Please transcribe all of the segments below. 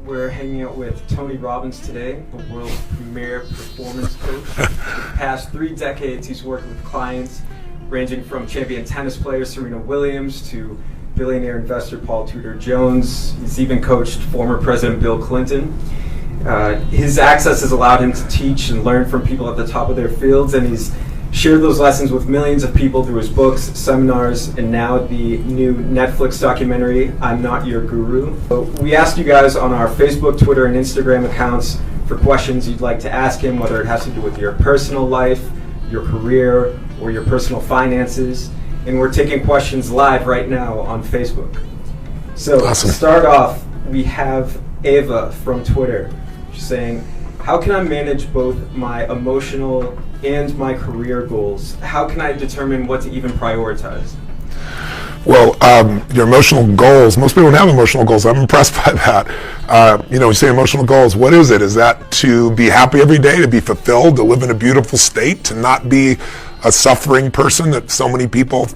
We're hanging out with Tony Robbins today, the world's premier performance coach. For the past 3 decades, he's worked with clients ranging from champion tennis player Serena Williams to billionaire investor Paul Tudor Jones. He's even coached former President Bill Clinton. His access has allowed him to teach and learn from people at the top of their fields, and he's shared those lessons with millions of people through his books, seminars, and now the new Netflix documentary, I'm Not Your Guru. So we asked you guys on our Facebook, Twitter, and Instagram accounts for questions you'd like to ask him, whether it has to do with your personal life, your career, or your personal finances. And we're taking questions live right now on Facebook. So Awesome. To start off, we have Ava from Twitter. She's saying, how can I manage both my emotional and my career goals? How can I determine what to even prioritize? Well, your emotional goals, most people don't have emotional goals. I'm impressed by that. You say emotional goals, what is it? Is that to be happy every day, to be fulfilled, to live in a beautiful state, to not be a suffering person that so many people,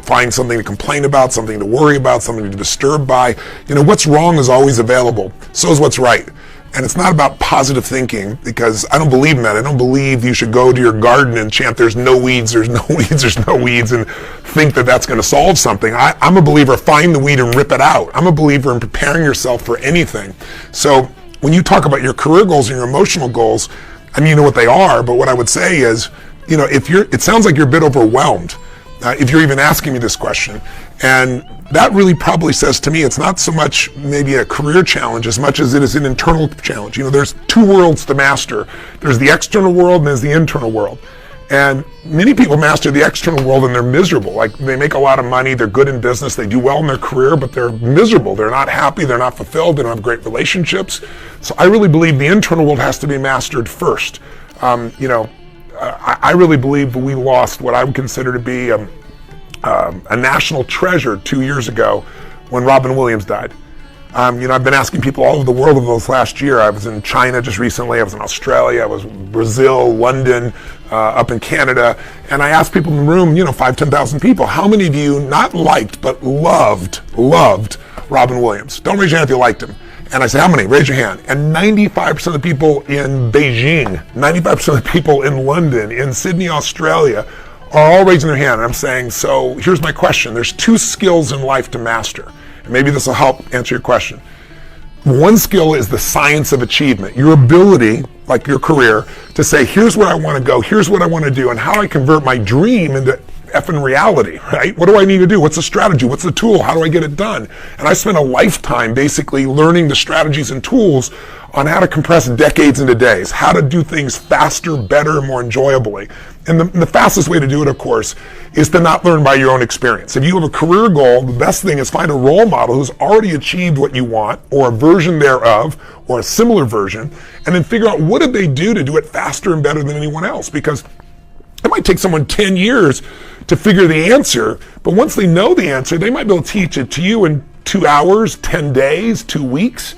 find something to complain about, something to worry about, something to be disturbed by. What's wrong is always available. So is what's right. And it's not about positive thinking, because I don't believe in that. I don't believe you should go to your garden and chant, there's no weeds, there's no weeds, there's no weeds, and think that that's going to solve something. I'm a believer, find the weed and rip it out. I'm a believer in preparing yourself for anything. So when you talk about your career goals and your emotional goals, you know what they are, but what I would say is, it sounds like you're a bit overwhelmed. If you're even asking me this question. And that really probably says to me it's not so much maybe a career challenge as much as it is an internal challenge. There's 2 worlds to master. There's the external world and there's the internal world. And many people master the external world and they're miserable. Like, they make a lot of money, they're good in business, they do well in their career, but they're miserable. They're not happy, they're not fulfilled, they don't have great relationships. So I really believe the internal world has to be mastered first. I really believe that we lost what I would consider to be a national treasure 2 years ago when Robin Williams died. I've been asking people all over the world over this last year. I was in China just recently, I was in Australia, I was in Brazil, London, up in Canada, and I asked people in the room, 5,000-10,000 people, how many of you not liked but loved Robin Williams? Don't raise your hand if you liked him. And I say, how many? Raise your hand. And 95% of the people in Beijing, 95% of the people in London, in Sydney, Australia, are all raising their hand. And I'm saying, so here's my question. There's 2 skills in life to master. And maybe this will help answer your question. One skill is the science of achievement. Your ability, like your career, to say, here's where I want to go, here's what I want to do, and how I convert my dream into effing reality, right? What do I need to do? What's the strategy? What's the tool? How do I get it done? And I spent a lifetime basically learning the strategies and tools on how to compress decades into days, how to do things faster, better, more enjoyably. And the fastest way to do it, of course, is to not learn by your own experience. If you have a career goal, the best thing is find a role model who's already achieved what you want, or a version thereof, or a similar version, and then figure out what did they do to do it faster and better than anyone else. Because it might take someone 10 years to figure the answer, but once they know the answer, they might be able to teach it to you in 2 hours, 10 days, 2 weeks.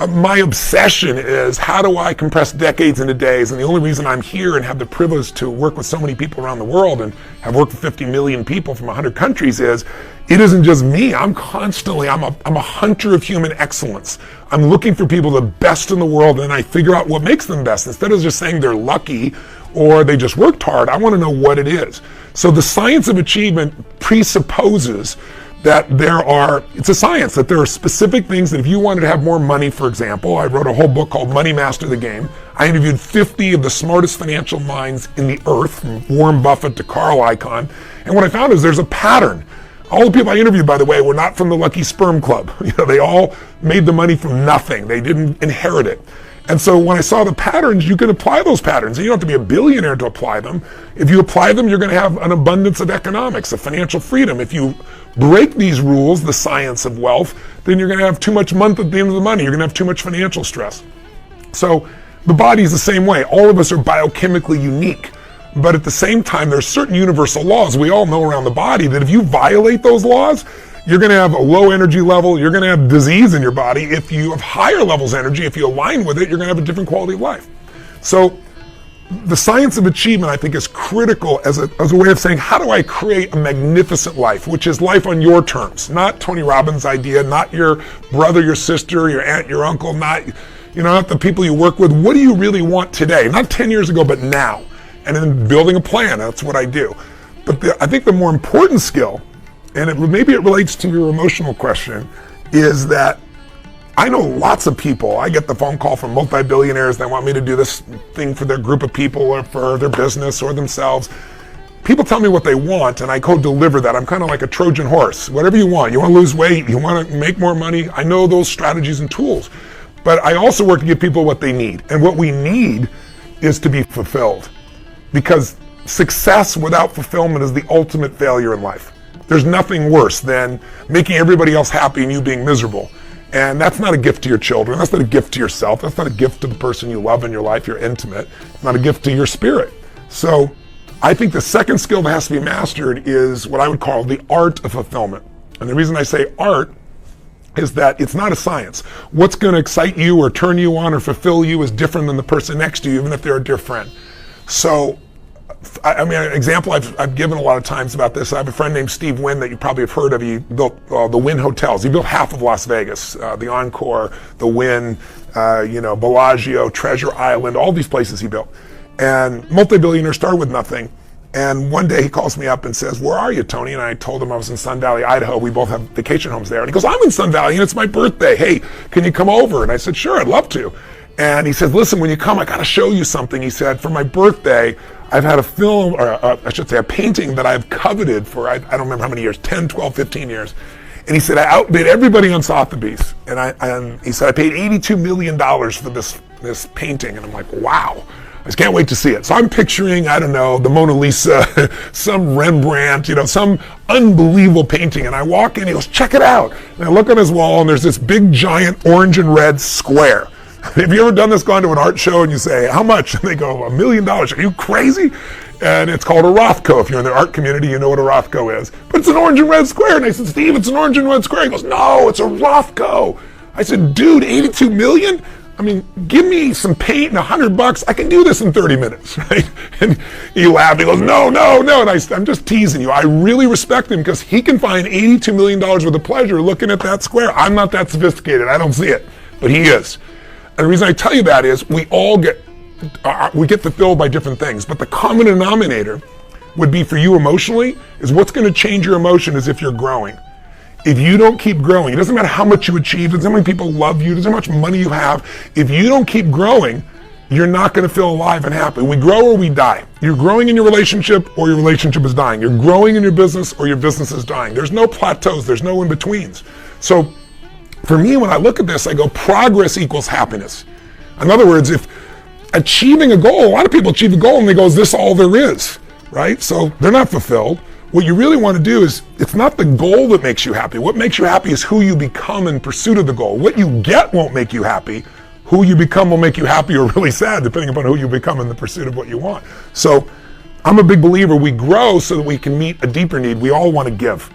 My obsession is, how do I compress decades into days? And the only reason I'm here and have the privilege to work with so many people around the world and have worked with 50 million people from 100 countries is, it isn't just me. I'm a hunter of human excellence. I'm looking for people the best in the world, and I figure out what makes them best. Instead of just saying they're lucky or they just worked hard, I want to know what it is. So the science of achievement presupposes that it's a science, that there are specific things that if you wanted to have more money, for example, I wrote a whole book called Money Master the Game. I interviewed 50 of the smartest financial minds in the earth, from Warren Buffett to Carl Icahn. And what I found is there's a pattern. All the people I interviewed, by the way, were not from the Lucky Sperm Club. They all made the money from nothing. They didn't inherit it. And so when I saw the patterns, you can apply those patterns. You don't have to be a billionaire to apply them. If you apply them, you're going to have an abundance of economics, of financial freedom. If you break these rules, the science of wealth, then you're going to have too much month at the end of the money. You're going to have too much financial stress. So the body's the same way. All of us are biochemically unique. But at the same time, there's certain universal laws we all know around the body that if you violate those laws, you're going to have a low energy level, you're going to have disease in your body. If you have higher levels of energy, if you align with it, you're going to have a different quality of life. So the science of achievement, I think, is critical as a way of saying, how do I create a magnificent life, which is life on your terms, not Tony Robbins' idea, not your brother, your sister, your aunt, your uncle, not the people you work with. What do you really want today? Not 10 years ago, but now. And then building a plan, that's what I do. But I think the more important skill, and maybe it relates to your emotional question, is that I know lots of people. I get the phone call from multi-billionaires that want me to do this thing for their group of people or for their business or themselves. People tell me what they want, and I co-deliver that. I'm kind of like a Trojan horse. Whatever you want. You want to lose weight, you want to make more money. I know those strategies and tools. But I also work to give people what they need. And what we need is to be fulfilled. Because success without fulfillment is the ultimate failure in life. There's nothing worse than making everybody else happy and you being miserable. And that's not a gift to your children. That's not a gift to yourself. That's not a gift to the person you love in your life, you're intimate. It's not a gift to your spirit. So I think the second skill that has to be mastered is what I would call the art of fulfillment. And the reason I say art is that it's not a science. What's going to excite you or turn you on or fulfill you is different than the person next to you, even if they're a dear friend. So I mean, an example I've given a lot of times about this. I have a friend named Steve Wynn that you probably have heard of. He built the Wynn hotels. He built half of Las Vegas, the Encore, the Wynn, Bellagio, Treasure Island, all these places he built. And multi-billionaire started with nothing. And one day he calls me up and says, "Where are you, Tony?" And I told him I was in Sun Valley, Idaho. We both have vacation homes there. And he goes, "I'm in Sun Valley and it's my birthday. Hey, can you come over?" And I said, "Sure, I'd love to." And he said, "Listen, when you come, I got to show you something." He said, "For my birthday, I've had a film, or I should say a painting that I've coveted for, I don't remember how many years, 10, 12, 15 years. And he said, I outbid everybody on Sotheby's. And he said, I paid $82 million for this painting. And I'm like, wow, I just can't wait to see it. So I'm picturing, I don't know, the Mona Lisa, some Rembrandt, some unbelievable painting. And I walk in, he goes, check it out. And I look on his wall and there's this big giant orange and red square. Have you ever done this, gone to an art show and you say, how much? And they go, $1 million. Are you crazy? And it's called a Rothko. If you're in the art community, you know what a Rothko is. But it's an orange and red square. And I said, Steve, it's an orange and red square. He goes, no, it's a Rothko. I said, dude, 82 million? I mean, give me some paint and $100. I can do this in 30 minutes, right? And he laughed. He goes, no. And I'm just teasing you. I really respect him because he can find $82 million worth of pleasure looking at that square. I'm not that sophisticated. I don't see it, but he is. And the reason I tell you that is we all get fulfilled by different things, but the common denominator would be for you emotionally is what's going to change your emotion is if you're growing. If you don't keep growing, it doesn't matter how much you achieve, it doesn't matter how many people love you, it doesn't matter how much money you have. If you don't keep growing, you're not going to feel alive and happy. We grow or we die. You're growing in your relationship or your relationship is dying. You're growing in your business or your business is dying. There's no plateaus. There's no in-betweens. So for me, when I look at this, I go, progress equals happiness. In other words, if achieving a goal, a lot of people achieve a goal and they go, is this all there is, right? So they're not fulfilled. What you really want to do is, it's not the goal that makes you happy. What makes you happy is who you become in pursuit of the goal. What you get won't make you happy. Who you become will make you happy or really sad, depending upon who you become in the pursuit of what you want. So I'm a big believer we grow so that we can meet a deeper need. We all want to give.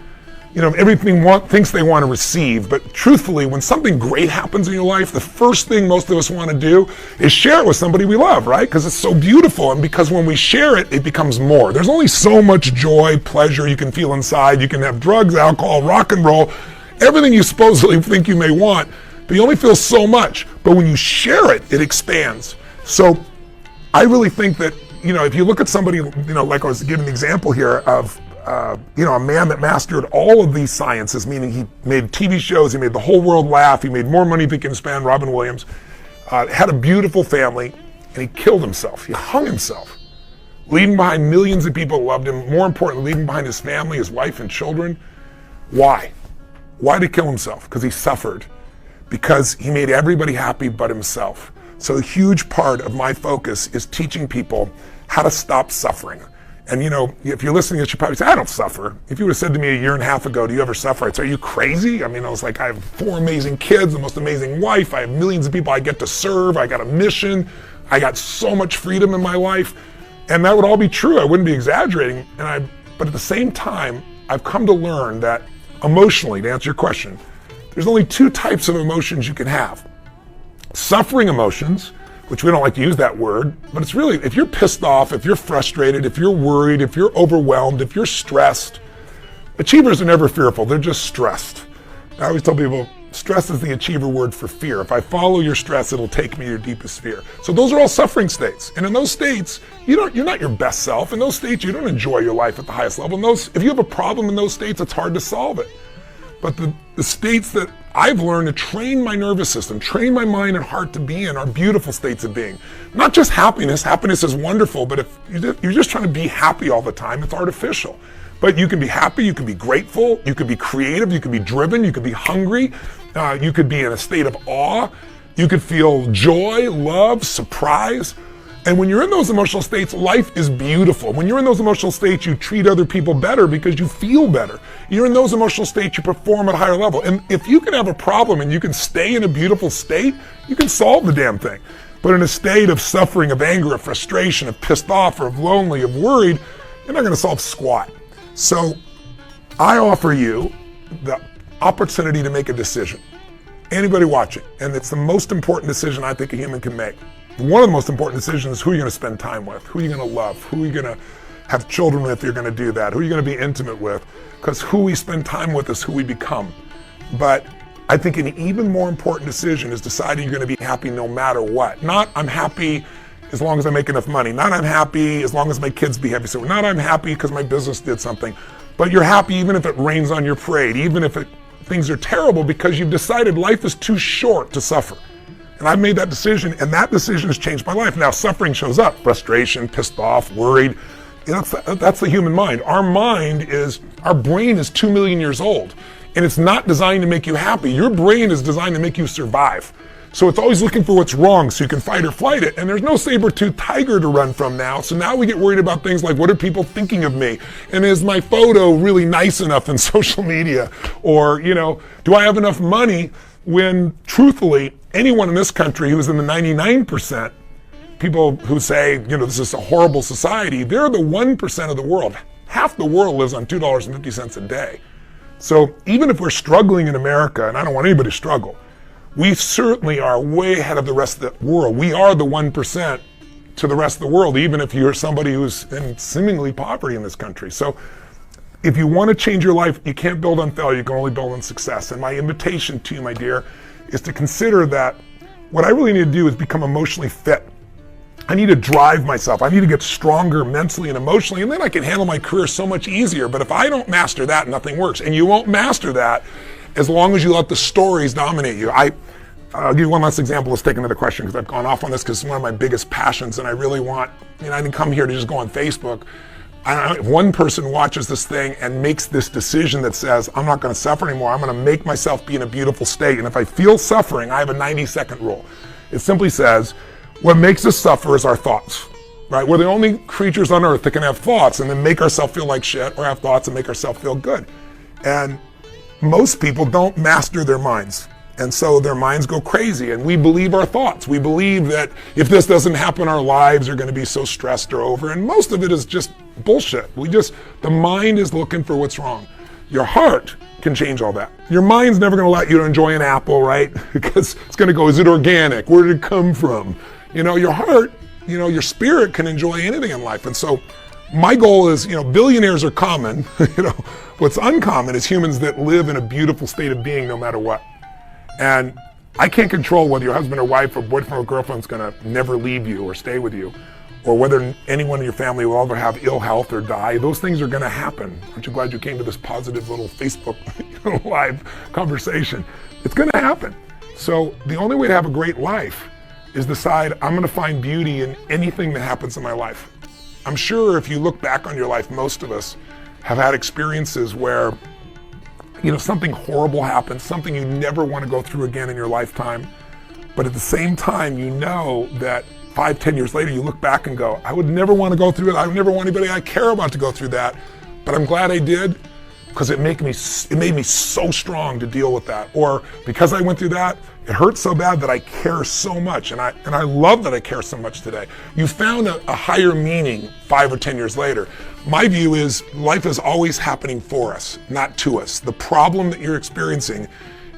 Everything thinks they want to receive, but truthfully, when something great happens in your life, the first thing most of us want to do is share it with somebody we love, right? Because it's so beautiful, and because when we share it, it becomes more. There's only so much joy, pleasure you can feel inside. You can have drugs, alcohol, rock and roll, everything you supposedly think you may want, but you only feel so much. But when you share it, it expands. So I really think that, if you look at somebody, like I was giving the example here of, a man that mastered all of these sciences, meaning he made TV shows, he made the whole world laugh, he made more money than he can spend, Robin Williams, had a beautiful family, and he killed himself. He hung himself, leaving behind millions of people who loved him, more importantly, leaving behind his family, his wife and children. Why? Why did he kill himself? Because he suffered. Because he made everybody happy but himself. So a huge part of my focus is teaching people how to stop suffering. And if you're listening, you should probably say, I don't suffer. If you would have said to me a year and a half ago, do you ever suffer? I'd say, are you crazy? I was like, I have 4 amazing kids, the most amazing wife. I have millions of people I get to serve. I got a mission. I got so much freedom in my life. And that would all be true. I wouldn't be exaggerating. But at the same time, I've come to learn that emotionally, to answer your question, there's only 2 types of emotions you can have. Suffering emotions, which we don't like to use that word, but it's really, if you're pissed off, if you're frustrated, if you're worried, if you're overwhelmed, if you're stressed, achievers are never fearful, they're just stressed. I always tell people, stress is the achiever word for fear. If I follow your stress, it'll take me to your deepest fear. So those are all suffering states. And in those states, you're not your best self. In those states, you don't enjoy your life at the highest level. If you have a problem in those states, it's hard to solve it. But the states that I've learned to train my nervous system, train my mind and heart to be in are beautiful states of being. Not just happiness. Happiness is wonderful, but if you're just trying to be happy all the time, it's artificial. But you can be happy, you can be grateful, you can be creative, you can be driven, you can be hungry, you could be in a state of awe, you could feel joy, love, surprise. And when you're in those emotional states, life is beautiful. When you're in those emotional states, you treat other people better because you feel better. You're in those emotional states, you perform at a higher level. And if you can have a problem and you can stay in a beautiful state, you can solve the damn thing. But in a state of suffering, of anger, of frustration, of pissed off, or of lonely, of worried, you're not gonna solve squat. So I offer you the opportunity to make a decision. Anybody watching, and it's the most important decision I think a human can make. One of the most important decisions is who you're gonna spend time with, who you're gonna love, who you're gonna have children with if you're gonna do that, who you're gonna be intimate with, because who we spend time with is who we become. But I think an even more important decision is deciding you're gonna be happy no matter what. Not I'm happy as long as I make enough money, not I'm happy as long as my kids be happy, so not I'm happy because my business did something, but you're happy even if it rains on your parade, even if things are terrible, because you've decided life is too short to suffer. And I've made that decision, and that decision has changed my life. Now, suffering shows up, frustration, pissed off, worried. That's the human mind. Our brain is 2 million years old, and it's not designed to make you happy. Your brain is designed to make you survive. So it's always looking for what's wrong so you can fight or flight it. And there's no saber-toothed tiger to run from now. So now we get worried about things like, what are people thinking of me? And is my photo really nice enough in social media? Or, do I have enough money when, truthfully, anyone in this country who's in the 99%, people who say, this is a horrible society, they're the 1% of the world. Half the world lives on $2.50 a day. So even if we're struggling in America, and I don't want anybody to struggle, we certainly are way ahead of the rest of the world. We are the 1% to the rest of the world, even if you're somebody who's in seemingly poverty in this country. So if you want to change your life, you can't build on failure, you can only build on success. And my invitation to you, my dear, is to consider that what I really need to do is become emotionally fit. I need to drive myself. I need to get stronger mentally and emotionally, and then I can handle my career so much easier. But if I don't master that, nothing works. And you won't master that as long as you let the stories dominate you. I'll give you one last example. Let's take another question, because I've gone off on this because it's one of my biggest passions, and I really want, I didn't come here to just go on Facebook. If one person watches this thing and makes this decision that says, I'm not going to suffer anymore, I'm going to make myself be in a beautiful state. And if I feel suffering, I have a 90-second rule. It simply says, what makes us suffer is our thoughts, right? We're the only creatures on earth that can have thoughts and then make ourselves feel like shit, or have thoughts and make ourselves feel good. And most people don't master their minds. And so their minds go crazy, and we believe our thoughts. We believe that if this doesn't happen, our lives are going to be so stressed or over. And most of it is just bullshit. The mind is looking for what's wrong. Your heart can change all that. Your mind's never going to let you enjoy an apple, right? Because it's going to go, is it organic? Where did it come from? Your heart, your spirit can enjoy anything in life. And so my goal is, billionaires are common. What's uncommon is humans that live in a beautiful state of being no matter what. And I can't control whether your husband or wife or boyfriend or girlfriend's gonna never leave you or stay with you, or whether anyone in your family will ever have ill health or die. Those things are gonna happen. Aren't you glad you came to this positive little Facebook live conversation? It's gonna happen. So the only way to have a great life is decide, I'm gonna find beauty in anything that happens in my life. I'm sure if you look back on your life, most of us have had experiences where something horrible happens, something you never want to go through again in your lifetime. But at the same time, that 5-10 years later, you look back and go, I would never want to go through it. I would never want anybody I care about to go through that. But I'm glad I did, because it made me so strong to deal with that. Or because I went through that, it hurt so bad that I care so much. And I love that I care so much today. You found a higher meaning 5 or 10 years later. My view is life is always happening for us, not to us. The problem that you're experiencing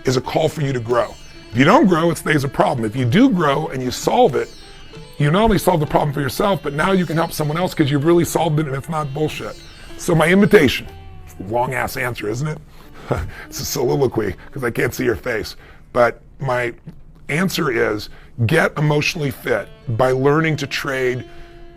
is a call for you to grow. If you don't grow, it stays a problem. If you do grow and you solve it, you not only solve the problem for yourself, but now you can help someone else because you've really solved it and it's not bullshit. So my invitation, it's a long ass answer, isn't it? It's a soliloquy because I can't see your face. But my answer is get emotionally fit by learning to trade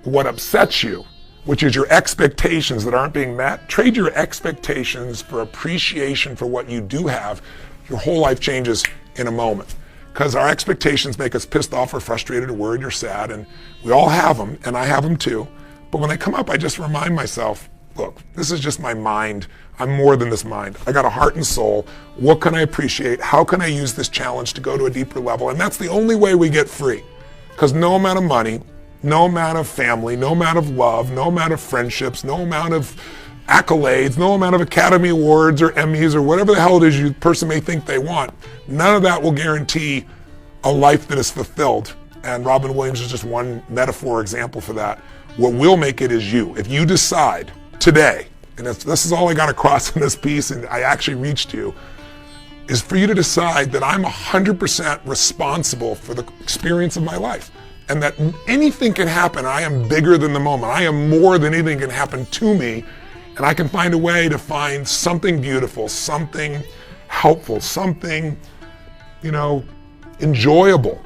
what upsets you, which is your expectations that aren't being met. Trade your expectations for appreciation for what you do have. Your whole life changes in a moment. Because our expectations make us pissed off or frustrated or worried or sad, and we all have them, and I have them too. But when they come up, I just remind myself, look, this is just my mind. I'm more than this mind. I got a heart and soul. What can I appreciate? How can I use this challenge to go to a deeper level? And that's the only way we get free. Because no amount of money, no amount of family, no amount of love, no amount of friendships, no amount of accolades, no amount of Academy Awards or Emmys or whatever the hell it is you person may think they want, none of that will guarantee a life that is fulfilled. And Robin Williams is just one metaphor example for that. What will make it is you. If you decide today, and this is all I got across in this piece, and I actually reached you, is for you to decide that I'm 100% responsible for the experience of my life. And that anything can happen. I am bigger than the moment. I am more than anything can happen to me. And I can find a way to find something beautiful, something helpful, something, enjoyable.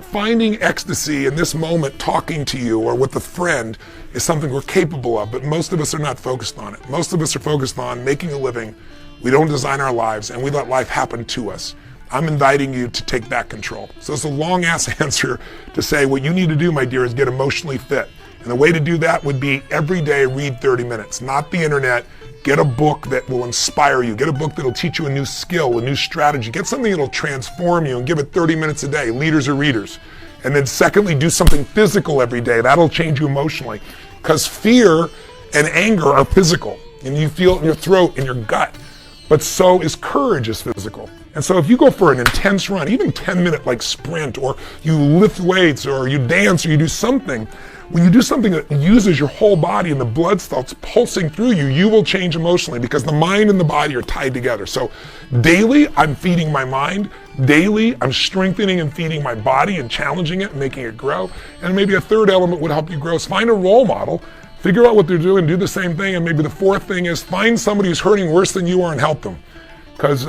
Finding ecstasy in this moment talking to you or with a friend is something we're capable of, but most of us are not focused on it. Most of us are focused on making a living. We don't design our lives, and we let life happen to us. I'm inviting you to take back control. So it's a long-ass answer to say what you need to do, my dear, is get emotionally fit. And the way to do that would be every day read 30 minutes, not the internet. Get a book that will inspire you. Get a book that will teach you a new skill, a new strategy. Get something that will transform you and give it 30 minutes a day, leaders or readers. And then secondly, do something physical every day. That'll change you emotionally. Because fear and anger are physical, and you feel it in your throat and your gut. But so is courage is physical. And so if you go for an intense run, even 10-minute like sprint, or you lift weights, or you dance, or you do something, when you do something that uses your whole body and the blood starts pulsing through you, you will change emotionally because the mind and the body are tied together. So daily, I'm feeding my mind. Daily, I'm strengthening and feeding my body and challenging it and making it grow. And maybe a third element would help you grow is find a role model, figure out what they're doing, do the same thing. And maybe the fourth thing is find somebody who's hurting worse than you are and help them. Because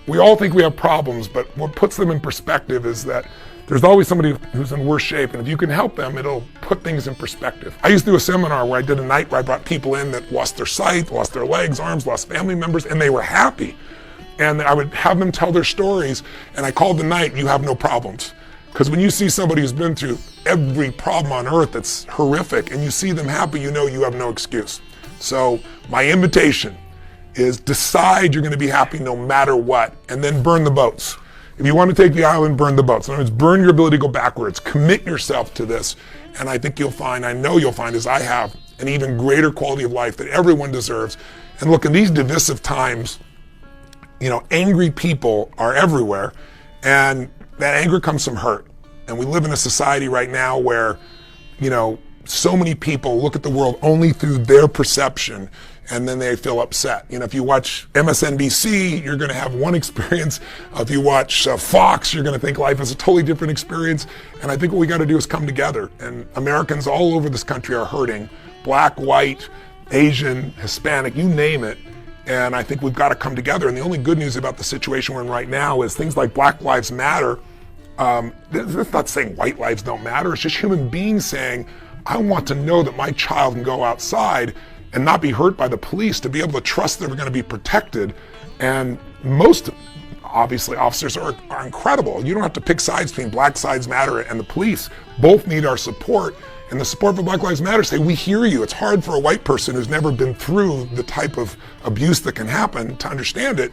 we all think we have problems, but what puts them in perspective is that there's always somebody who's in worse shape, and if you can help them, it'll put things in perspective. I used to do a seminar where I did a night where I brought people in that lost their sight, lost their legs, arms, lost family members, and they were happy. And I would have them tell their stories, and I called the night, "You have no problems." Because when you see somebody who's been through every problem on earth that's horrific, and you see them happy, you know you have no excuse. So my invitation is decide you're going to be happy no matter what, and then burn the boats. If you want to take the island, burn the boats. In other words, burn your ability to go backwards. Commit yourself to this. And I think you'll find, I know you'll find, as I have, an even greater quality of life that everyone deserves. And look, in these divisive times, angry people are everywhere. And that anger comes from hurt. And we live in a society right now where, so many people look at the world only through their perception, and then they feel upset. If you watch MSNBC, you're going to have one experience. If you watch Fox, you're going to think life is a totally different experience. And I think what we got to do is come together. And Americans all over this country are hurting. Black, white, Asian, Hispanic, you name it. And I think we've got to come together. And the only good news about the situation we're in right now is things like Black Lives Matter. That's not saying white lives don't matter. It's just human beings saying, I want to know that my child can go outside and not be hurt by the police, to be able to trust they're going to be protected. And most, obviously, officers are incredible. You don't have to pick sides between Black Lives Matter and the police. Both need our support. And the support for Black Lives Matter say, we hear you. It's hard for a white person who's never been through the type of abuse that can happen to understand it.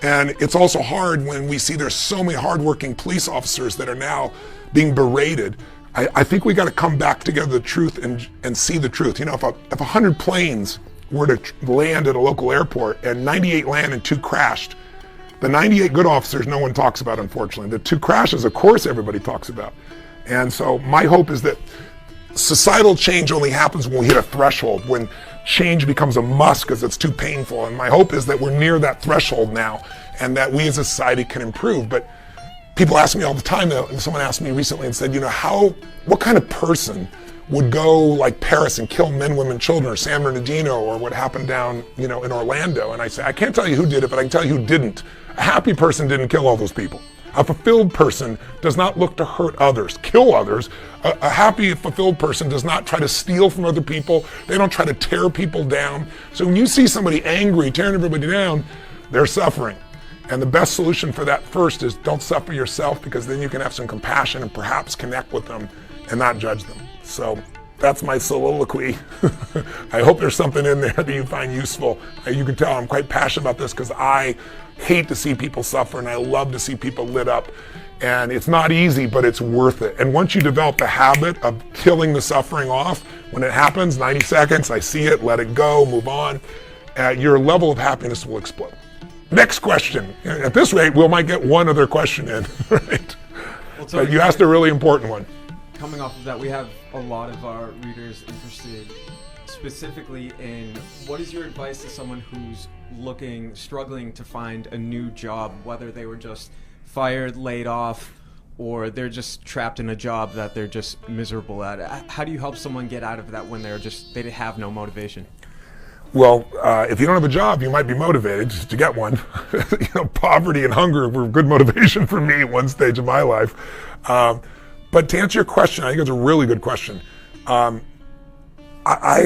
And it's also hard when we see there's so many hardworking police officers that are now being berated. I think we got to come back together the truth and see the truth. If 100 planes were to land at a local airport and 98 land and 2 crashed, the 98 good officers no one talks about, unfortunately. The 2 crashes, of course, everybody talks about. And so my hope is that societal change only happens when we hit a threshold, when change becomes a must because it's too painful. And my hope is that we're near that threshold now and that we as a society can improve. But people ask me all the time, and someone asked me recently and said, what kind of person would go like Paris and kill men, women, children, or San Bernardino, or what happened down, in Orlando? And I say, I can't tell you who did it, but I can tell you who didn't. A happy person didn't kill all those people. A fulfilled person does not look to hurt others, kill others. A happy, fulfilled person does not try to steal from other people. They don't try to tear people down. So when you see somebody angry, tearing everybody down, they're suffering. And the best solution for that first is don't suffer yourself, because then you can have some compassion and perhaps connect with them and not judge them. So that's my soliloquy. I hope there's something in there that you find useful. You can tell I'm quite passionate about this because I hate to see people suffer, and I love to see people lit up. And it's not easy, but it's worth it. And once you develop the habit of killing the suffering off, when it happens, 90 seconds, I see it, let it go, move on, your level of happiness will explode. Next question. At this rate, we might get one other question in, right? Well, but you asked a really important one. Coming off of that, we have a lot of our readers interested specifically in what is your advice to someone who's struggling to find a new job, whether they were just fired, laid off, or they're just trapped in a job that they're just miserable at. How do you help someone get out of that when they have no motivation? Well, if you don't have a job, you might be motivated to get one. Poverty and hunger were good motivation for me at one stage of my life. But to answer your question, I think it's a really good question. I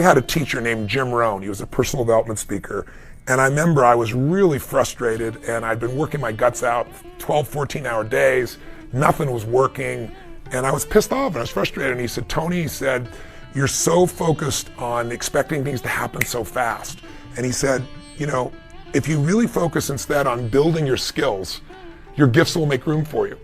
had a teacher named Jim Rohn. He was a personal development speaker. And I remember I was really frustrated, and I'd been working my guts out 12, 14-hour days. Nothing was working. And I was pissed off, and I was frustrated. And he said, Tony, he said, you're so focused on expecting things to happen so fast. And he said, if you really focus instead on building your skills, your gifts will make room for you.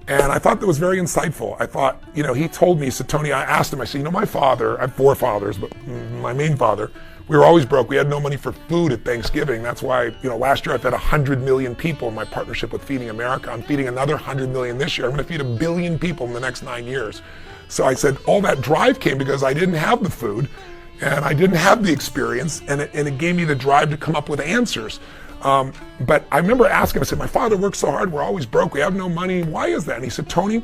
And I thought that was very insightful. I thought, he told me, he said, Tony, I asked him, I said, my father, I have 4 fathers, but my main father, we were always broke. We had no money for food at Thanksgiving. That's why, last year I fed 100 million people in my partnership with Feeding America. I'm feeding another 100 million this year. I'm going to feed 1 billion people in the next 9 years. So I said, all that drive came because I didn't have the food and I didn't have the experience, and it gave me the drive to come up with answers. But I remember asking him, I said, my father works so hard, we're always broke, we have no money, why is that? And he said, Tony,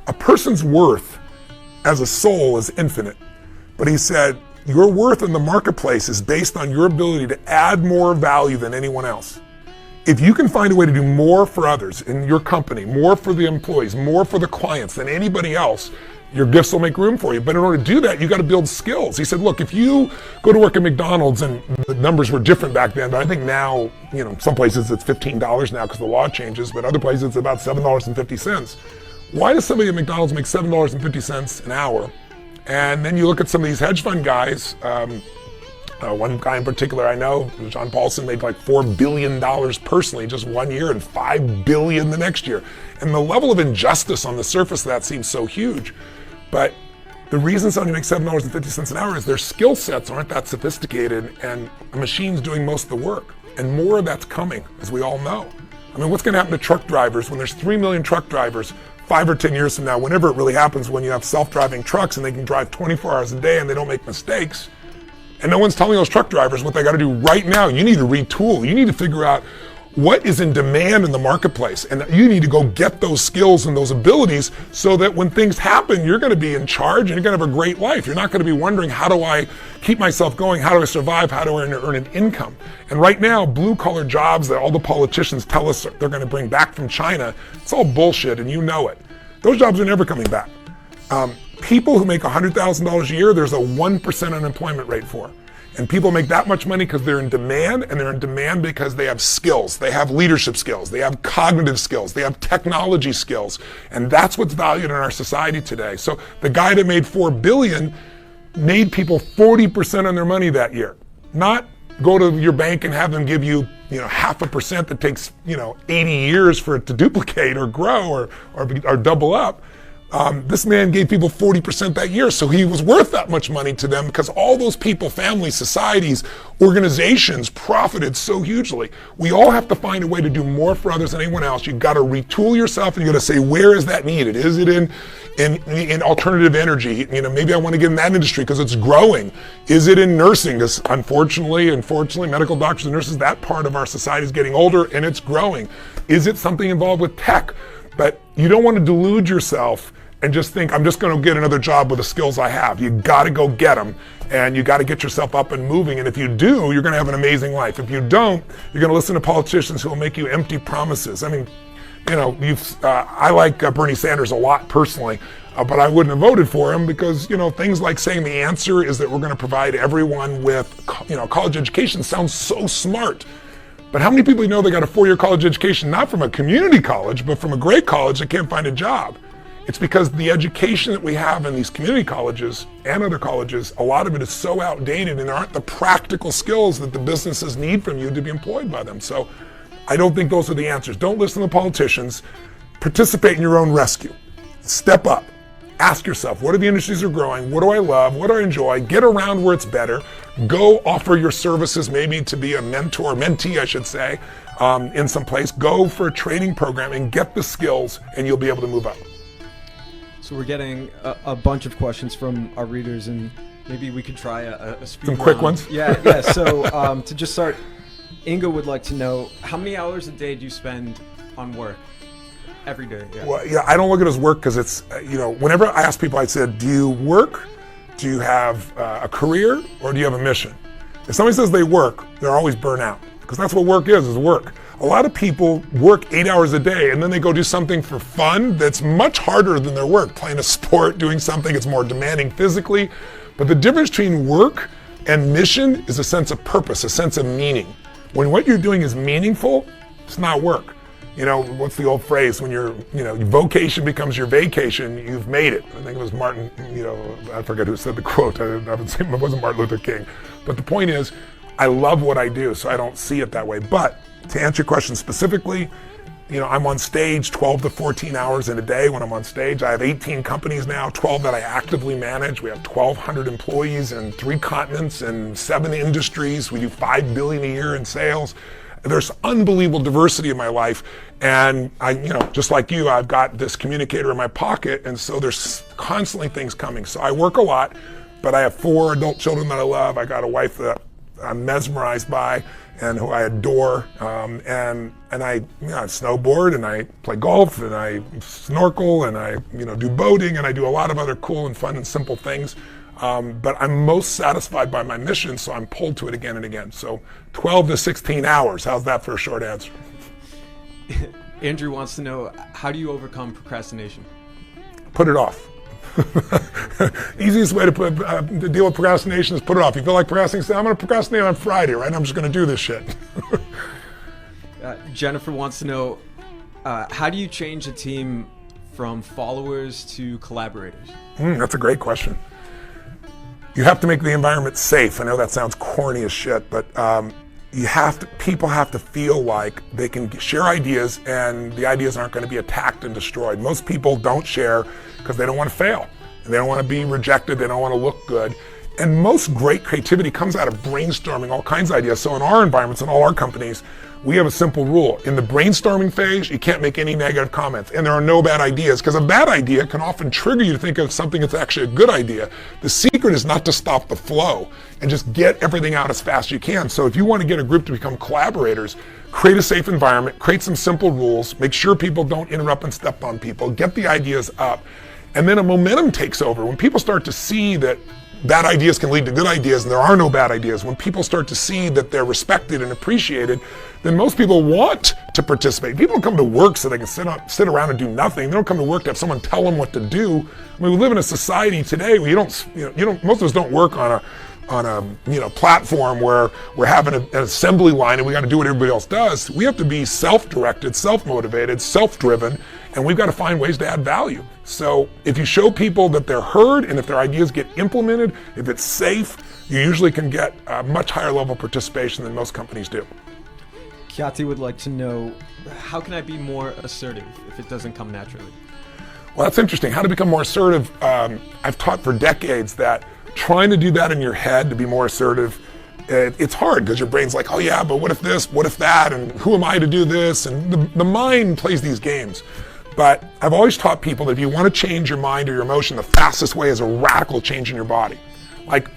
a person's worth as a soul is infinite. But he said, your worth in the marketplace is based on your ability to add more value than anyone else. If you can find a way to do more for others in your company, more for the employees, more for the clients than anybody else, your gifts will make room for you. But in order to do that, you got to build skills. He said, look, if you go to work at McDonald's, and the numbers were different back then, but I think now, some places it's $15 now because the law changes, but other places it's about $7.50. Why does somebody at McDonald's make $7.50 an hour? And then you look at some of these hedge fund guys, one guy in particular I know, John Paulson, made like $4 billion personally just 1 year and $5 billion the next year. And the level of injustice on the surface of that seems so huge. But the reason somebody makes $7.50 an hour is their skill sets aren't that sophisticated, and a machine's doing most of the work. And more of that's coming, as we all know. I mean, what's going to happen to truck drivers when there's 3 million truck drivers 5 or 10 years from now, whenever it really happens, when you have self-driving trucks and they can drive 24 hours a day and they don't make mistakes? And no one's telling those truck drivers what they got to do right now. You need to retool. You need to figure out what is in demand in the marketplace. And you need to go get those skills and those abilities so that when things happen, you're going to be in charge and you're going to have a great life. You're not going to be wondering, how do I keep myself going? How do I survive? How do I earn an income? And right now, blue-collar jobs that all the politicians tell us they're going to bring back from China, it's all bullshit, and you know it. Those jobs are never coming back. People who make $100,000 a year, there's a 1% unemployment rate for. And people make that much money because they're in demand, and they're in demand because they have skills. They have leadership skills. They have cognitive skills. They have technology skills. And that's what's valued in our society today. So the guy that made $4 billion made people 40% on their money that year. Not go to your bank and have them give you, 0.5% that takes, 80 years for it to duplicate or grow or double up. This man gave people 40% that year, so he was worth that much money to them because all those people, families, societies, organizations profited so hugely. We all have to find a way to do more for others than anyone else. You've got to retool yourself, and you got to say, where is that needed? Is it in alternative energy? Maybe I want to get in that industry because it's growing. Is it in nursing? Because unfortunately, medical doctors and nurses, that part of our society is getting older and it's growing. Is it something involved with tech? But you don't want to delude yourself and just think, I'm just going to get another job with the skills I have. You got to go get them, and you got to get yourself up and moving. And if you do, you're going to have an amazing life. If you don't, you're going to listen to politicians who will make you empty promises. I mean, you know, I like Bernie Sanders a lot personally, but I wouldn't have voted for him because, you know, things like saying the answer is that we're going to provide everyone with, you know, college education sounds so smart. But how many people you know they got a 4-year college education, not from a community college, but from a great college that can't find a job? It's because the education that we have in these community colleges and other colleges, a lot of it is so outdated and there aren't the practical skills that the businesses need from you to be employed by them. So I don't think those are the answers. Don't listen to politicians. Participate in your own rescue. Step up. Ask yourself, what are the industries that are growing? What do I love? What do I enjoy? Get around where it's better. Go offer your services maybe to be a mentor, mentee, I should say, in some place. Go for a training program and get the skills and you'll be able to move up. So we're getting a bunch of questions from our readers, and maybe we could try a speed Some round. quick ones? Yeah. So to just start, Inga would like to know, how many hours a day do you spend on work? Every day, yeah. Well, yeah, I don't look at it as work because it's, you know, whenever I ask people, I said, do you work? Do you have a career? Or do you have a mission? If somebody says they work, they're always burnt out because that's what work is work. A lot of people work 8 hours a day and then they go do something for fun that's much harder than their work, playing a sport, doing something that's more demanding physically. But the difference between work and mission is a sense of purpose, a sense of meaning. When what you're doing is meaningful, it's not work. You know, what's the old phrase? When your vocation becomes your vacation, you've made it. I think it was Martin, I forget who said the quote. I haven't seen it wasn't Martin Luther King. But the point is, I love what I do, so I don't see it that way. But to answer your question specifically, I'm on stage 12 to 14 hours in a day when I'm on stage. I have 18 companies now, 12 that I actively manage. We have 1,200 employees in 3 continents and 7 industries. We do $5 billion a year in sales. There's unbelievable diversity in my life. And I, just like you, I've got this communicator in my pocket. And so there's constantly things coming. So I work a lot, but I have 4 adult children that I love. I got a wife that I'm mesmerized by and who I adore. And I snowboard and I play golf and I snorkel and I, do boating and I do a lot of other cool and fun and simple things. But I'm most satisfied by my mission, so I'm pulled to it again and again. So 12 to 16 hours, how's that for a short answer? Andrew wants to know, how do you overcome procrastination? Put it off. Easiest way to deal with procrastination is put it off. You feel like procrastinating, I'm going to procrastinate on Friday, right? I'm just going to do this shit. Jennifer wants to know, how do you change a team from followers to collaborators? That's a great question. You have to make the environment safe. I know that sounds corny as shit, but people have to feel like they can share ideas and the ideas aren't going to be attacked and destroyed. Most people don't share because they don't want to fail. And they don't want to be rejected. They don't want to look good. And most great creativity comes out of brainstorming all kinds of ideas. So in our environments, in all our companies, we have a simple rule. In the brainstorming phase, you can't make any negative comments. And there are no bad ideas, because a bad idea can often trigger you to think of something that's actually a good idea. The secret is not to stop the flow and just get everything out as fast as you can. So if you want to get a group to become collaborators, create a safe environment, create some simple rules, make sure people don't interrupt and step on people, get the ideas up, and then a momentum takes over. When people start to see that bad ideas can lead to good ideas, and there are no bad ideas. When people start to see that they're respected and appreciated, then most people want to participate. People don't come to work so they can sit around and do nothing. They don't come to work to have someone tell them what to do. I mean, we live in a society today where most of us don't work on a platform where we're having an assembly line and we got to do what everybody else does. We have to be self-directed, self-motivated, self-driven, and we've got to find ways to add value. So if you show people that they're heard and if their ideas get implemented, if it's safe, you usually can get a much higher level of participation than most companies do. Kyati would like to know, how can I be more assertive if it doesn't come naturally? Well, that's interesting. How to become more assertive. I've taught for decades that trying to do that in your head to be more assertive, it's hard because your brain's like, oh yeah, but what if this, what if that, and who am I to do this? And the mind plays these games. But I've always taught people that if you want to change your mind or your emotion, the fastest way is a radical change in your body. Like,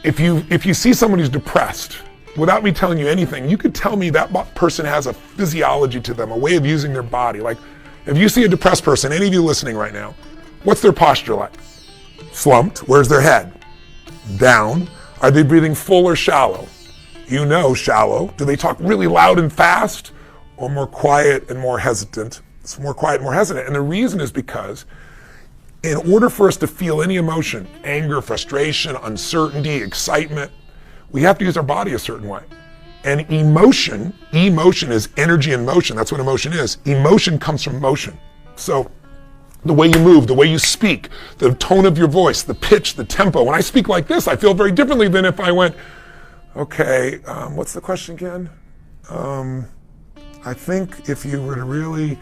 if you see someone who's depressed, without me telling you anything, you could tell me that person has a physiology to them, a way of using their body. Like, If you see a depressed person, any of you listening right now, what's their posture like? Slumped. Where's their head? Down. Are they breathing full or shallow? You know, shallow. Do they talk really loud and fast, or more quiet and more hesitant? It's more quiet and more hesitant. And the reason is because in order for us to feel any emotion, anger, frustration, uncertainty, excitement, we have to use our body a certain way. And emotion is energy in motion. That's what emotion is. Emotion comes from motion. So the way you move, the way you speak, the tone of your voice, the pitch, the tempo. When I speak like this, I feel very differently than if I went, okay, what's the question again? I think if you were to really,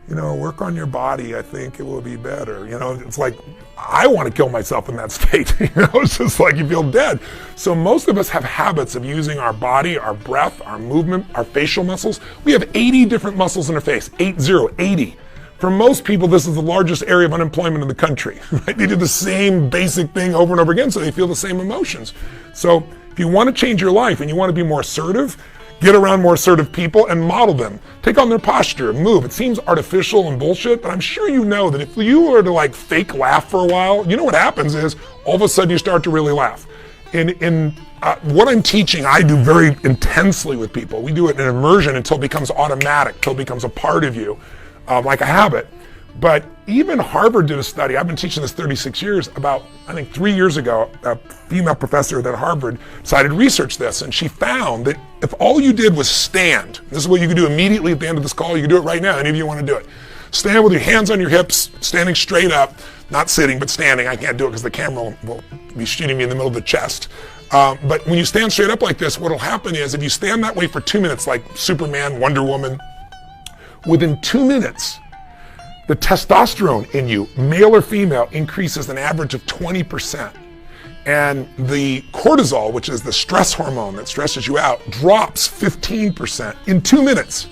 work on your body, I think it will be better. It's like, I want to kill myself in that state. It's just like you feel dead. So most of us have habits of using our body, our breath, our movement, our facial muscles. We have 80 different muscles in our face, 80. For most people, this is the largest area of unemployment in the country. Right? They do the same basic thing over and over again, so they feel the same emotions. So if you want to change your life and you want to be more assertive, get around more assertive people and model them. Take on their posture, move. It seems artificial and bullshit, but I'm sure you know that if you were to fake laugh for a while, what happens is all of a sudden you start to really laugh. In what I'm teaching, I do very intensely with people. We do it in immersion until it becomes automatic, until it becomes a part of you, like a habit. But even Harvard did a study. I've been teaching this 36 years. About, I think 3 years ago, a female professor at Harvard decided to research this, and she found that if all you did was stand, this is what you can do immediately at the end of this call. You can do it right now. Any of you want to do it? Stand with your hands on your hips, standing straight up, not sitting, but standing. I can't do it because the camera will be shooting me in the middle of the chest. But when you stand straight up like this, what will happen is if you stand that way for 2 minutes, like Superman, Wonder Woman, within 2 minutes, the testosterone in you, male or female, increases an average of 20%. And the cortisol, which is the stress hormone that stresses you out, drops 15% in 2 minutes.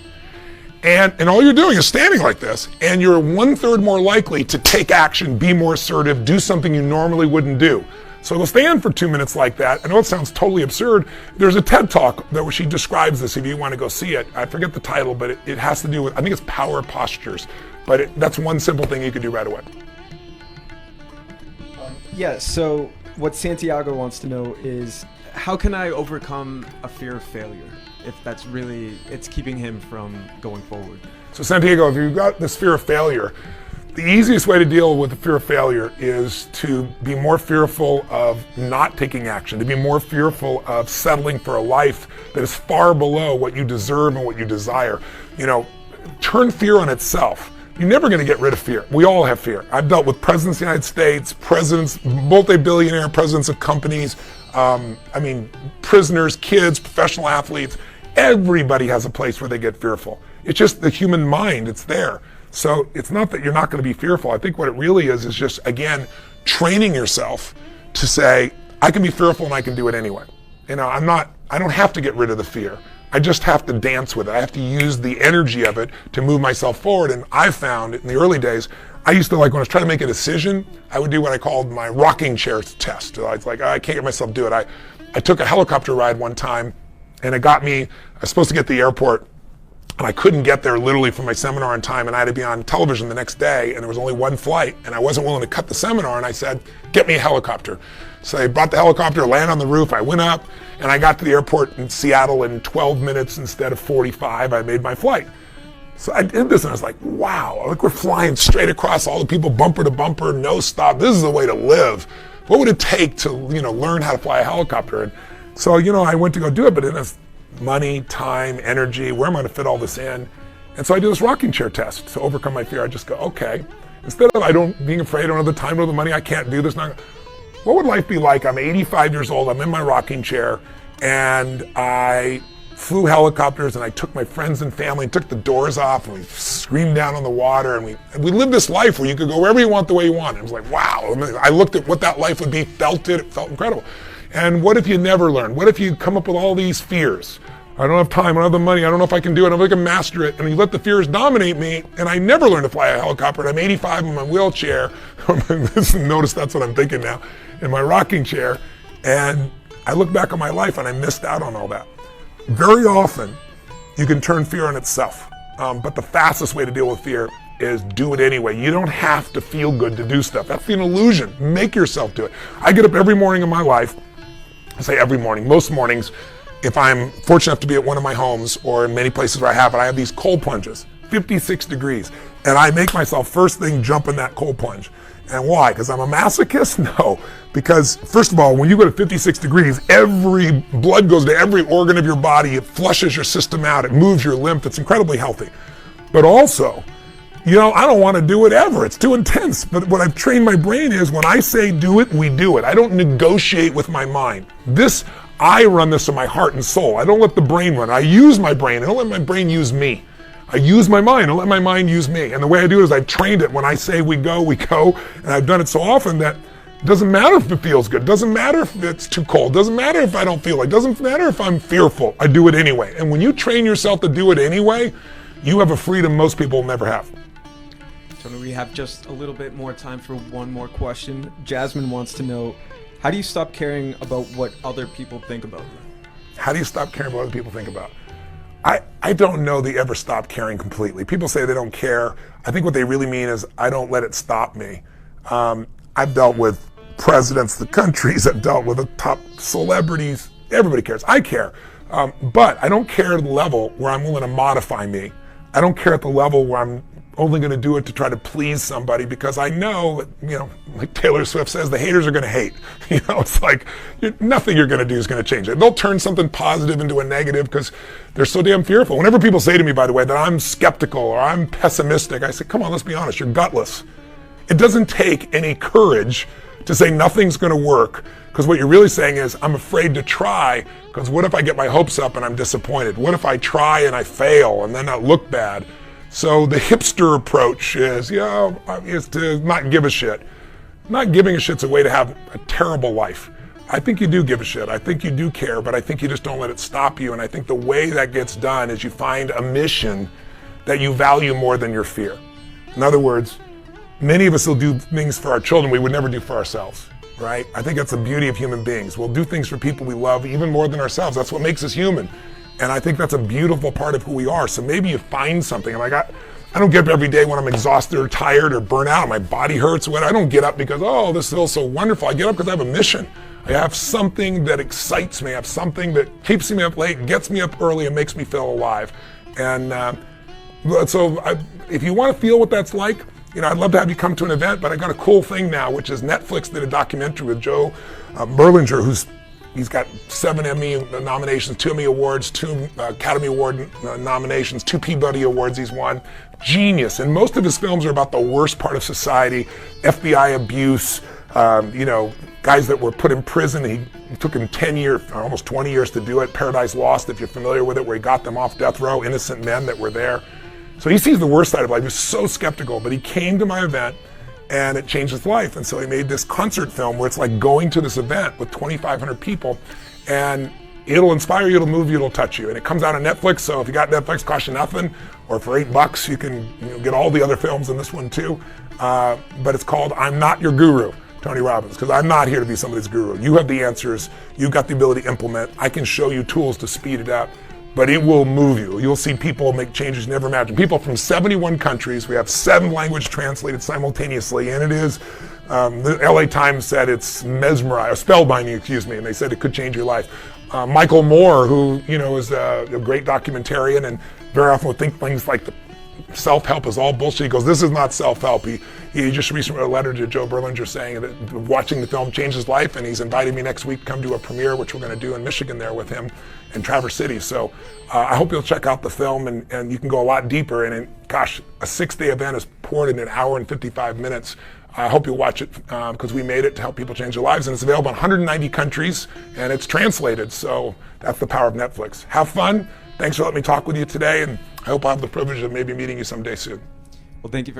And all you're doing is standing like this, and you're 1/3 more likely to take action, be more assertive, do something you normally wouldn't do. So go stand for 2 minutes like that. I know it sounds totally absurd. There's a TED Talk where she describes this if you want to go see it. I forget the title, but it has to do with, I think it's power postures. But that's one simple thing you can do right away. So what Santiago wants to know is, how can I overcome a fear of failure if it's keeping him from going forward? So Santiago, if you've got this fear of failure, the easiest way to deal with the fear of failure is to be more fearful of not taking action, to be more fearful of settling for a life that is far below what you deserve and what you desire. Turn fear on itself. You're never going to get rid of fear. We all have fear. I've dealt with presidents of the United States, presidents, multi-billionaire presidents of companies, prisoners, kids, professional athletes. Everybody has a place where they get fearful. It's just the human mind, it's there. So it's not that you're not going to be fearful. I think what it really is just, again, training yourself to say, I can be fearful and I can do it anyway. I don't have to get rid of the fear. I just have to dance with it. I have to use the energy of it to move myself forward. And I found in the early days, I used to when I was trying to make a decision, I would do what I called my rocking chair test. I was like, I can't get myself to do it. I took a helicopter ride one time, and it got me, I was supposed to get to the airport, and I couldn't get there literally for my seminar on time, and I had to be on television the next day, and there was only one flight, and I wasn't willing to cut the seminar, and I said, get me a helicopter. So they brought the helicopter, landed on the roof, I went up, and I got to the airport in Seattle in 12 minutes instead of 45. I made my flight. So I did this, and I was like, wow, we're flying straight across all the people, bumper to bumper, no stop. This is the way to live. What would it take to, learn how to fly a helicopter? And so, I went to go do it, but it's money, time, energy, where am I going to fit all this in? And so I do this rocking chair test to overcome my fear. I just go, okay, instead of being afraid, I don't have the time or the money, I can't do this. What would life be like? I'm 85 years old, I'm in my rocking chair, and I flew helicopters, and I took my friends and family and took the doors off, and we screamed down on the water, and we lived this life where you could go wherever you want the way you want. It was like, wow. I looked at what that life would be, felt incredible. And what if you never learn? What if you come up with all these fears? I don't have time, I don't have the money, I don't know if I can do it, I don't know if I can master it, and you let the fears dominate me, and I never learned to fly a helicopter, and I'm 85 in my wheelchair. Notice that's what I'm thinking now, in my rocking chair, and I look back on my life and I missed out on all that. Very often, you can turn fear on itself, but the fastest way to deal with fear is do it anyway. You don't have to feel good to do stuff. That's an illusion. Make yourself do it. I get up every morning in my life, I say every morning, most mornings, if I'm fortunate enough to be at one of my homes or in many places where I have these cold plunges, 56 degrees. And I make myself first thing jump in that cold plunge. And why? Because I'm a masochist? No. Because first of all, when you go to 56 degrees, every blood goes to every organ of your body. It flushes your system out. It moves your lymph. It's incredibly healthy. But also, I don't want to do it ever. It's too intense. But what I've trained my brain is when I say do it, we do it. I don't negotiate with my mind. I run this in my heart and soul. I don't let the brain run. I use my brain. I don't let my brain use me. I use my mind. I don't let my mind use me. And the way I do it is I've trained it. When I say we go, we go. And I've done it so often that it doesn't matter if it feels good. It doesn't matter if it's too cold. It doesn't matter if I don't feel like it. It doesn't matter if I'm fearful. I do it anyway. And when you train yourself to do it anyway, you have a freedom most people will never have. Tony, we have just a little bit more time for one more question. Jasmine wants to know, how do you stop caring about what other people think about you? How do you stop caring about what other people think about? I don't know that you ever stop caring completely. People say they don't care. I think what they really mean is I don't let it stop me. I've dealt with presidents of the countries. I've dealt with the top celebrities. Everybody cares. I care. But I don't care at the level where I'm willing to modify me. I don't care at the level where I'm only going to do it to try to please somebody, because I know that, like Taylor Swift says, the haters are going to hate. It's like nothing you're going to do is going to change it. They'll turn something positive into a negative because they're so damn fearful. Whenever people say to me, by the way, that I'm skeptical or I'm pessimistic, I say, come on, let's be honest, you're gutless. It doesn't take any courage to say nothing's going to work, because what you're really saying is I'm afraid to try, because what if I get my hopes up and I'm disappointed? What if I try and I fail and then I look bad? So the hipster approach is to not give a shit. Not giving a shit's a way to have a terrible life. I think you do give a shit. I think you do care, but I think you just don't let it stop you. And I think the way that gets done is you find a mission that you value more than your fear. In other words, many of us will do things for our children we would never do for ourselves, right? I think that's the beauty of human beings. We'll do things for people we love even more than ourselves. That's what makes us human. And I think that's a beautiful part of who we are. So maybe you find something. And I don't get up every day when I'm exhausted or tired or burnt out, my body hurts. I don't get up because, this feels so wonderful. I get up because I have a mission. I have something that excites me. I have something that keeps me up late, gets me up early, and makes me feel alive. And if you want to feel what that's like, I'd love to have you come to an event, but I got a cool thing now, which is Netflix did a documentary with Joe Berlinger, he's got 7 Emmy nominations, 2 Emmy Awards, 2 Academy Award nominations, 2 Peabody Awards he's won. Genius. And most of his films are about the worst part of society, FBI abuse, guys that were put in prison. It took him 10 years, almost 20 years to do it. Paradise Lost, if you're familiar with it, where he got them off death row, innocent men that were there. So he sees the worst side of life. He was so skeptical, but he came to my event and it changed his life. And so he made this concert film where it's like going to this event with 2,500 people, and it'll inspire you, it'll move you, it'll touch you. And it comes out on Netflix, so if you got Netflix, costs you nothing, or for $8 you can get all the other films in this one too. But it's called I'm Not Your Guru, Tony Robbins, because I'm not here to be somebody's guru. You have the answers, you've got the ability to implement. I can show you tools to speed it up, but it will move you. You'll see people make changes you never imagined. People from 71 countries. We have 7 languages translated simultaneously, and it is, the LA Times said it's spellbinding, and they said it could change your life. Michael Moore, who is a great documentarian and very often would think things like the self-help is all bullshit. He goes, this is not self-help. He just recently wrote a letter to Joe Berlinger saying that watching the film changed his life, and he's invited me next week to come to a premiere, which we're going to do in Michigan there with him in Traverse City. So I hope you'll check out the film, and you can go a lot deeper. And a 6-day event is poured in an hour and 55 minutes. I hope you'll watch it because we made it to help people change their lives, and it's available in 190 countries, and it's translated. So that's the power of Netflix. Have fun. Thanks for letting me talk with you today, and I hope I'll have the privilege of maybe meeting you someday soon. Well, thank you.